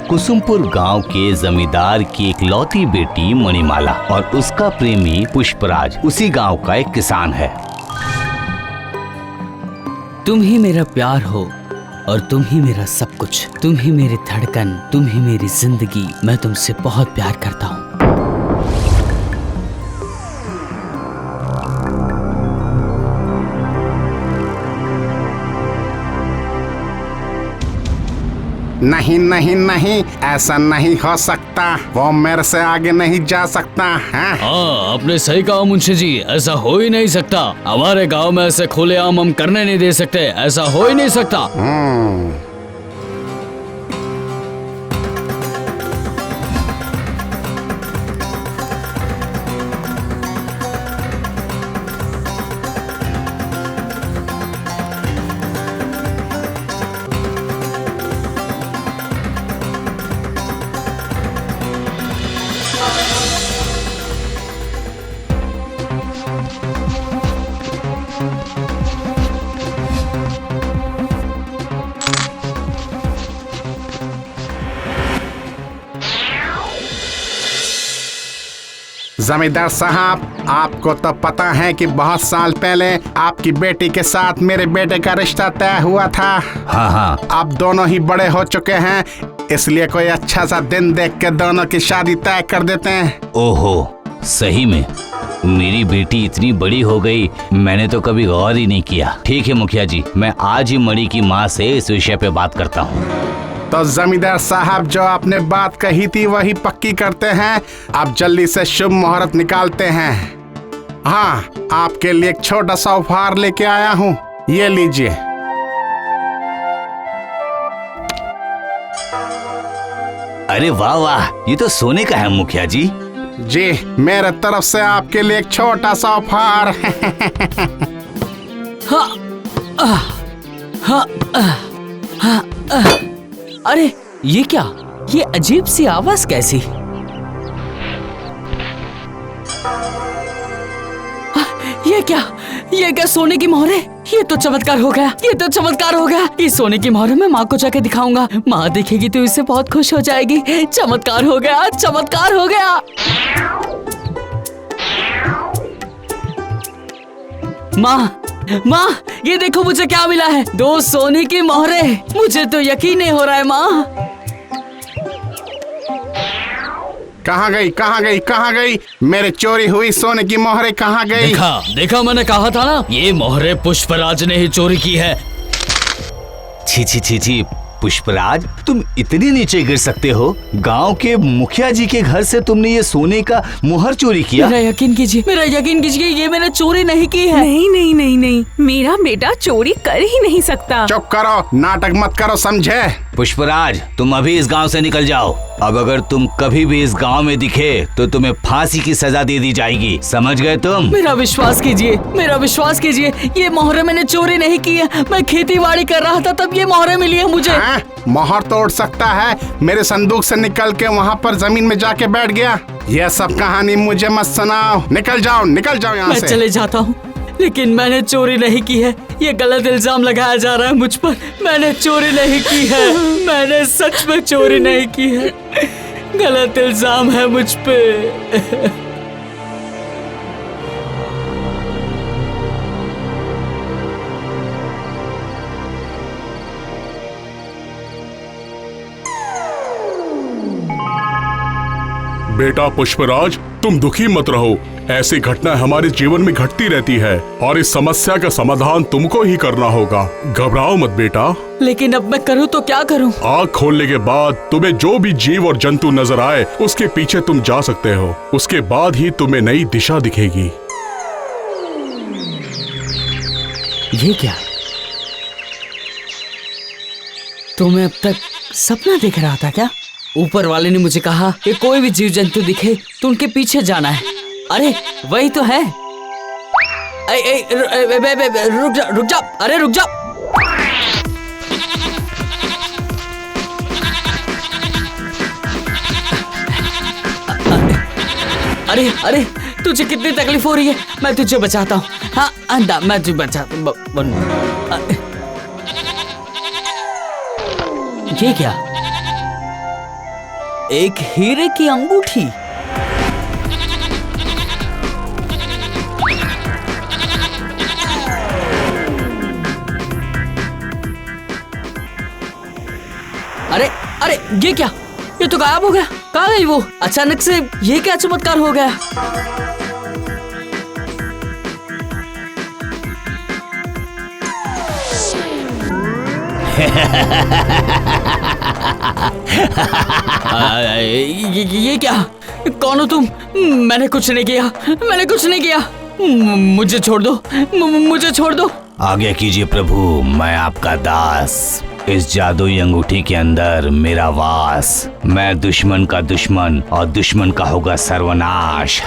कुसुमपुर गांव के जमींदार की इकलौती बेटी मणिमाला और उसका प्रेमी पुष्पराज उसी गांव का एक किसान है। तुम ही मेरा प्यार हो और तुम ही मेरा सब कुछ, तुम ही मेरी धड़कन, तुम ही मेरी जिंदगी। मैं तुमसे बहुत प्यार करता हूँ। नहीं नहीं नहीं, ऐसा नहीं हो सकता। वो मेरे से आगे नहीं जा सकता है। हाँ, आपने सही कहा मुंशी जी, ऐसा हो ही नहीं सकता। हमारे गांव में ऐसे खुलेआम हम करने नहीं दे सकते, ऐसा हो ही नहीं सकता। जमींदार साहब, आपको तो पता है कि बहुत साल पहले आपकी बेटी के साथ मेरे बेटे का रिश्ता तय हुआ था। हाँ हाँ, अब दोनों ही बड़े हो चुके हैं, इसलिए कोई अच्छा सा दिन देख के दोनों की शादी तय कर देते हैं। ओहो, सही में मेरी बेटी इतनी बड़ी हो गई, मैंने तो कभी गौर ही नहीं किया। ठीक है मुखिया जी, मैं आज ही मणि की माँ से इस विषय पे बात करता हूँ। तो जमींदार साहब, जो आपने बात कही थी वही पक्की करते हैं। अब जल्दी से शुभ मुहूर्त निकालते हैं। हाँ, आपके लिए एक छोटा सा उपहार लेके आया हूँ, ये लीजिए। अरे वाह वाह, ये तो सोने का है मुखिया जी। जी, मेरे तरफ से आपके लिए एक छोटा सा उपहार। हाँ, हाँ, हाँ, अरे ये क्या, ये अजीब सी आवाज कैसी? ये क्या सोने की मोहर है? ये तो चमत्कार हो गया, ये तो चमत्कार हो गया। ये सोने की मोहर मैं माँ को जाके दिखाऊंगा, माँ देखेगी तो इससे बहुत खुश हो जाएगी। चमत्कार हो गया, चमत्कार हो गया। माँ, ये देखो मुझे क्या मिला है, 2 सोने की मोहरें। मुझे तो यकीन नहीं हो रहा है माँ। कहाँ गई, कहाँ गई, कहाँ गई? मेरे चोरी हुई सोने की मोहरें कहाँ गई? देखा, मैंने कहा था ना, ये मोहरें पुष्पराज ने ही चोरी की है। छी छी छी छी, पुष्पराज, तुम इतनी नीचे गिर सकते हो? गांव के मुखिया जी के घर से तुमने ये सोने का मुहर चोरी किया? मेरा यकीन कीजिए, ये मैंने चोरी नहीं की है। नहीं, मेरा बेटा चोरी कर ही नहीं सकता। चुप करो, नाटक मत करो, समझे? पुष्पराज, तुम अभी इस गांव से निकल जाओ। अब अगर तुम कभी भी इस गांव में दिखे तो तुम्हें फांसी की सजा दे दी जाएगी, समझ गए तुम? मेरा विश्वास कीजिए, ये मोहरें मैंने चोरी नहीं की है। मैं खेती बाड़ी कर रहा था तब ये मोहरें मिली है मुझे। मोहर तोड़ सकता है? मेरे संदूक से निकल के वहाँ पर जमीन में जाके बैठ गया। ये सब कहानी मुझे मत सुनाओ, निकल जाओ यहाँ से। मैं चले जाता हूँ, लेकिन मैंने चोरी नहीं की है। ये गलत इल्जाम लगाया जा रहा है मुझ पर। मैंने चोरी नहीं की है, मैंने सच में चोरी नहीं की है। गलत इल्जाम है मुझ पे। बेटा पुष्पराज, तुम दुखी मत रहो। ऐसी घटना हमारे जीवन में घटती रहती है और इस समस्या का समाधान तुमको ही करना होगा। घबराओ मत बेटा। लेकिन अब मैं करूँ तो क्या करूँ? आँख खोलने के बाद तुम्हें जो भी जीव और जंतु नजर आए उसके पीछे तुम जा सकते हो। उसके बाद ही तुम्हें नई दिशा दिखेगी। ये क्या? तो मैं अब तक सपना देख रहा था क्या? ऊपर वाले ने मुझे कहा कि कोई भी जीव जंतु दिखे तो उनके पीछे जाना है। अरे वही तो है। रुक जा, अरे रुक जा। अरे तुझे कितनी तकलीफ हो रही है? मैं तुझे बचाता हूँ। हाँ अंधा, मैं तुझे बचाता हूँ। ये क्या? एक हीरे की अंगूठी। अरे अरे ये क्या, ये तो गायब हो गया। कहाँ गई वो? अचानक से ये क्या चमत्कार हो गया? ये क्या? कौन हो तुम? मैंने कुछ नहीं किया, मैंने कुछ नहीं किया। मुझे छोड़ दो, मुझे छोड़ दो। आज्ञा कीजिए प्रभु, मैं आपका दास। इस जादुई अंगूठी के अंदर मेरा वास। मैं दुश्मन का दुश्मन और दुश्मन का होगा सर्वनाश।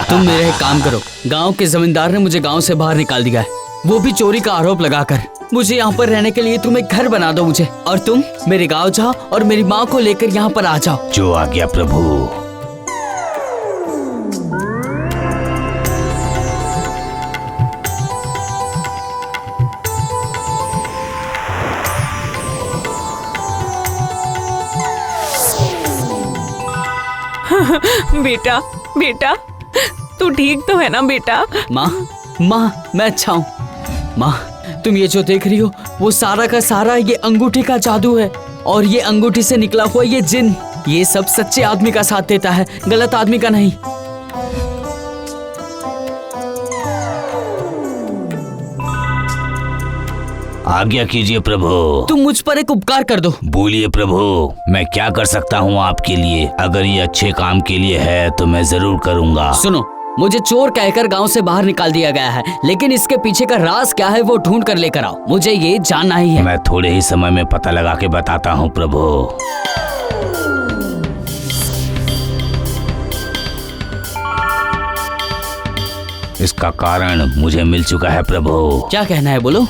तुम मेरे एक काम करो, गांव के जमींदार ने मुझे गांव से बाहर निकाल दिया है, वो भी चोरी का आरोप लगाकर। मुझे यहाँ पर रहने के लिए तुम एक घर बना दो मुझे, और तुम मेरे गांव जाओ और मेरी माँ को लेकर यहाँ पर आ जाओ। जो आज्ञा प्रभु। बेटा बेटा, तू ठीक तो है ना बेटा? माँ माँ, मैं अच्छा हूँ। माँ, तुम ये जो देख रही हो वो सारा का सारा ये अंगूठी का जादू है, और ये अंगूठी से निकला हुआ ये जिन, ये सब सच्चे आदमी का साथ देता है, गलत आदमी का नहीं। आज्ञा कीजिए प्रभु। तुम मुझ पर एक उपकार कर दो। बोलिए प्रभु, मैं क्या कर सकता हूँ आपके लिए? अगर ये अच्छे काम के लिए है तो मैं जरूर करूँगा। सुनो, मुझे चोर कहकर गांव से बाहर निकाल दिया गया है, लेकिन इसके पीछे का राज क्या है वो ढूंढ कर लेकर आओ, मुझे ये जानना ही है। मैं थोड़े ही समय में पता लगा के बताता हूँ प्रभु। इसका कारण मुझे मिल चुका है प्रभु। क्या कहना है बोलो।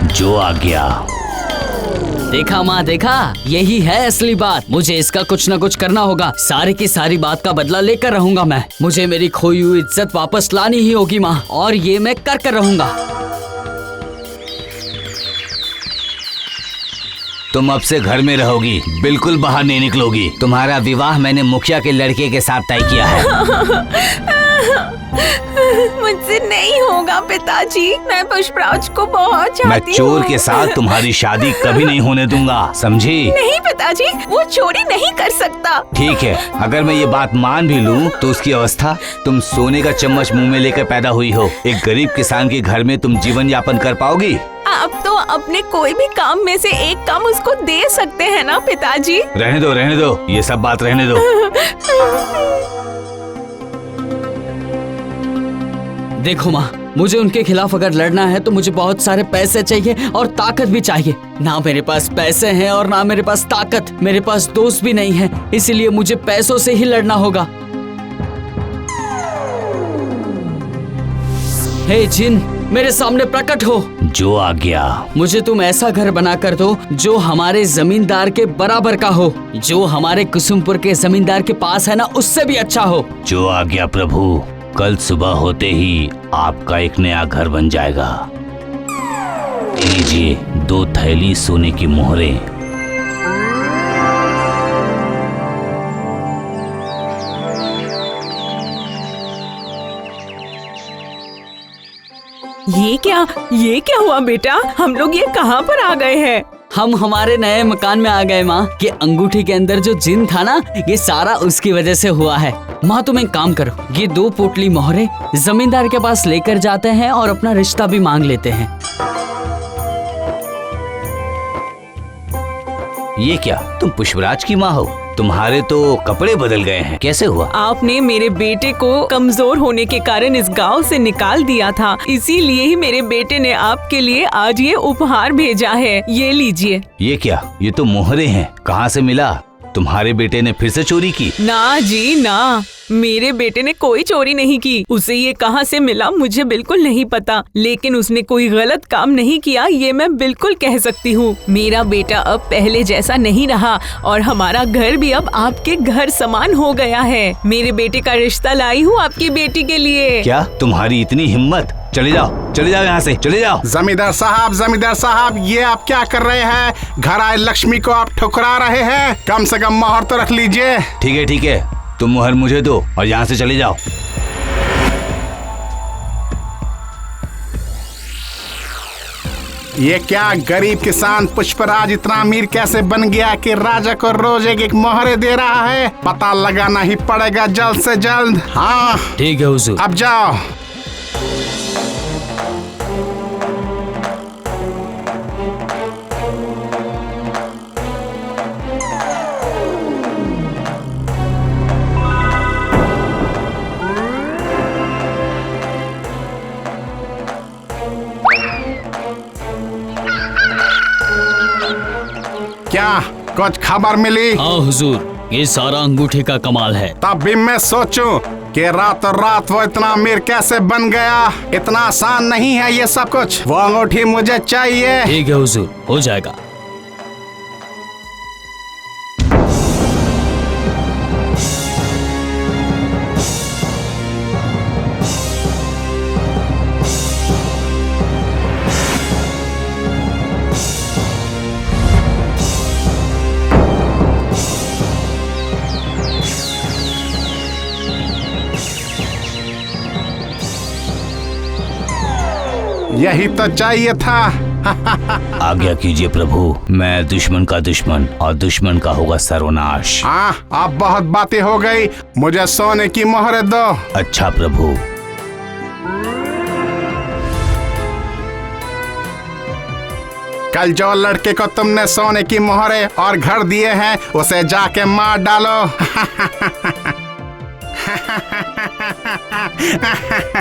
जो आज्ञा। देखा माँ, देखा, यही है असली बात। मुझे इसका कुछ न कुछ करना होगा। सारी की सारी बात का बदला लेकर रहूंगा मैं। मुझे मेरी खोई हुई इज्जत वापस लानी ही होगी माँ, और ये मैं कर रहूंगा। तुम अब से घर में रहोगी, बिल्कुल बाहर नहीं निकलोगी। तुम्हारा विवाह मैंने मुखिया के लड़के के साथ तय किया है। मुझसे नहीं होगा पिताजी, मैं पुष्पराज को बहुत चाहती हूँ। मैं चोर के साथ तुम्हारी शादी कभी नहीं होने दूंगा, समझी? नहीं पिताजी, वो चोरी नहीं कर सकता। ठीक है, अगर मैं ये बात मान भी लूं तो उसकी अवस्था, तुम सोने का चम्मच मुंह में लेकर पैदा हुई हो। एक गरीब किसान के घर में तुम जीवन यापन कर पाओगी? आप तो अपने कोई भी काम में से एक काम उसको दे सकते हैं ना पिताजी। रहने दो, ये सब बात रहने दो। देखो माँ, मुझे उनके खिलाफ अगर लड़ना है तो मुझे बहुत सारे पैसे चाहिए और ताकत भी चाहिए। ना मेरे पास पैसे हैं और ना मेरे पास ताकत। मेरे पास दोस्त भी नहीं है, इसीलिए मुझे पैसों से ही लड़ना होगा। हे जिन, मेरे सामने प्रकट हो। जो आज्ञा। मुझे तुम ऐसा घर बना कर दो जो हमारे जमींदार के बराबर का हो, जो हमारे कुसुमपुर के जमींदार के पास है ना, उससे भी अच्छा हो। जो आज्ञा प्रभु। कल सुबह होते ही आपका एक नया घर बन जाएगा। लीजिए 2 थैली सोने की मोहरें। ये क्या हुआ बेटा? हम लोग ये कहाँ पर आ गए हैं? हम हमारे नए मकान में आ गए माँ। ये अंगूठी के अंदर जो जिन था ना, ये सारा उसकी वजह से हुआ है। माँ तुम एक काम करो, ये 2 पोटली मोहरे जमींदार के पास लेकर जाते हैं और अपना रिश्ता भी मांग लेते हैं। ये क्या, तुम पुष्पराज की माँ हो? तुम्हारे तो कपड़े बदल गए हैं, कैसे हुआ? आपने मेरे बेटे को कमजोर होने के कारण इस गांव से निकाल दिया था, इसीलिए ही मेरे बेटे ने आपके लिए आज ये उपहार भेजा है। ये लीजिए। ये क्या, ये तो मोहरे हैं। कहाँ से मिला? तुम्हारे बेटे ने फिर से चोरी की? ना जी ना, मेरे बेटे ने कोई चोरी नहीं की। उसे ये कहाँ से मिला मुझे बिल्कुल नहीं पता, लेकिन उसने कोई गलत काम नहीं किया, ये मैं बिल्कुल कह सकती हूँ। मेरा बेटा अब पहले जैसा नहीं रहा और हमारा घर भी अब आपके घर समान हो गया है। मेरे बेटे का रिश्ता लाई हूँ आपकी बेटी के लिए। क्या तुम्हारी इतनी हिम्मत? चले जाओ यहाँ से, चले जाओ। जमींदार साहब, ये आप क्या कर रहे हैं? घर आए लक्ष्मी को आप ठुकरा रहे हैं। कम से कम मोहर तो रख लीजिए। ठीक है, तुम मोहर मुझे दो और यहाँ से चले जाओ। ये क्या गरीब किसान पुष्पराज इतना अमीर कैसे बन गया कि राजा को रोज एक मोहरे दे रहा है? पता लगाना ही पड़ेगा जल्द से जल्द। हाँ ठीक है हुजूर। अब जाओ। क्या कुछ खबर मिली? हाँ हुजूर, ये सारा अंगूठे का कमाल है। तब भी मैं सोचूं कि रातों रात वो इतना अमीर कैसे बन गया। इतना आसान नहीं है ये सब कुछ। वो अंगूठी मुझे चाहिए। ठीक है हुजूर, हो जाएगा। यही तो चाहिए था। आज्ञा कीजिए प्रभु, मैं दुश्मन का दुश्मन और दुश्मन का होगा सर्वनाश। हाँ, अब बहुत बातें हो गई। मुझे सोने की मोहरे दो। अच्छा प्रभु। कल जो लड़के को तुमने सोने की मोहरे और घर दिए हैं उसे जाके मार डालो।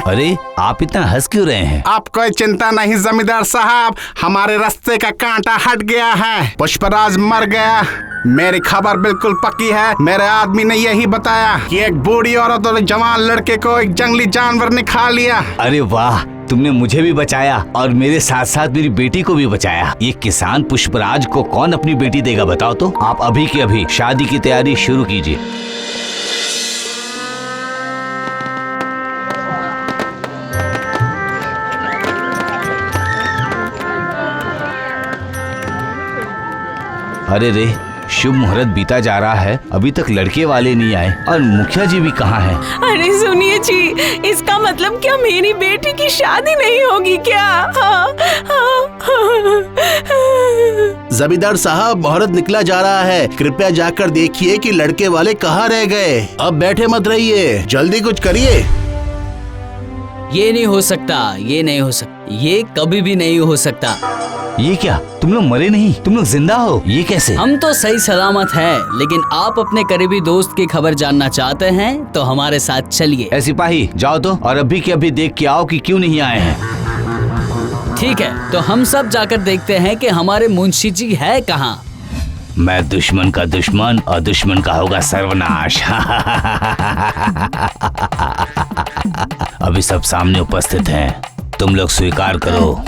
अरे आप इतना हंस क्यों रहे हैं? आप कोई चिंता नहीं जमींदार साहब, हमारे रास्ते का कांटा हट गया है। पुष्पराज मर गया। मेरी खबर बिल्कुल पक्की है। मेरे आदमी ने यही बताया कि एक बूढ़ी औरत और जवान लड़के को एक जंगली जानवर ने खा लिया। अरे वाह, तुमने मुझे भी बचाया और मेरे साथ साथ मेरी बेटी को भी बचाया। ये किसान पुष्पराज को कौन अपनी बेटी देगा बताओ तो? आप अभी की अभी शादी की तैयारी शुरू कीजिए। अरे रे, शुभ मुहूर्त बीता जा रहा है, अभी तक लड़के वाले नहीं आए और मुखिया जी भी कहाँ हैं? अरे सुनिए जी, इसका मतलब क्या मेरी बेटी की शादी नहीं होगी क्या? जमींदार साहब, मुहूर्त निकला जा रहा है। कृपया जाकर देखिए कि लड़के वाले कहाँ रह गए। अब बैठे मत रहिए, जल्दी कुछ करिए। ये नहीं हो सकता, ये नहीं हो सकता, ये कभी भी नहीं हो सकता। ये क्या, तुम लोग मरे नहीं, तुम लोग जिंदा हो? ये कैसे? हम तो सही सलामत हैं, लेकिन आप अपने करीबी दोस्त की खबर जानना चाहते हैं तो हमारे साथ चलिए। ऐ सिपाही, जाओ तो और अभी के अभी देख के आओ कि क्यों नहीं आए हैं। ठीक है, तो हम सब जाकर देखते हैं कि हमारे मुंशी जी है कहाँ। मैं दुश्मन का दुश्मन और दुश्मन का होगा सर्वनाश। अभी सब सामने उपस्थित हैं, तुम लोग स्वीकार करो।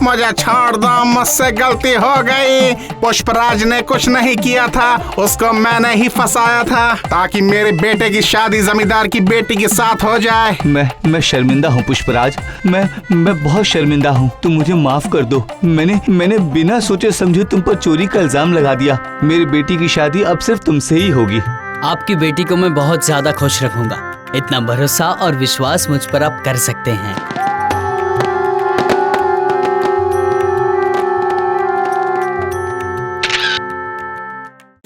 मुझे छोड़ दो, मुझसे गलती हो गई। पुष्पराज ने कुछ नहीं किया था, उसको मैंने ही फंसाया था ताकि मेरे बेटे की शादी जमींदार की बेटी के साथ हो जाए। मैं शर्मिंदा हूँ पुष्पराज, मैं बहुत शर्मिंदा हूँ। तुम मुझे माफ कर दो। मैंने बिना सोचे समझे तुम पर चोरी का इल्जाम लगा दिया। मेरी बेटी की शादी अब सिर्फ तुमसे ही होगी। आपकी बेटी को मैं बहुत ज्यादा खुश रखूंगा। इतना भरोसा और विश्वास मुझ पर आप कर सकते हैं।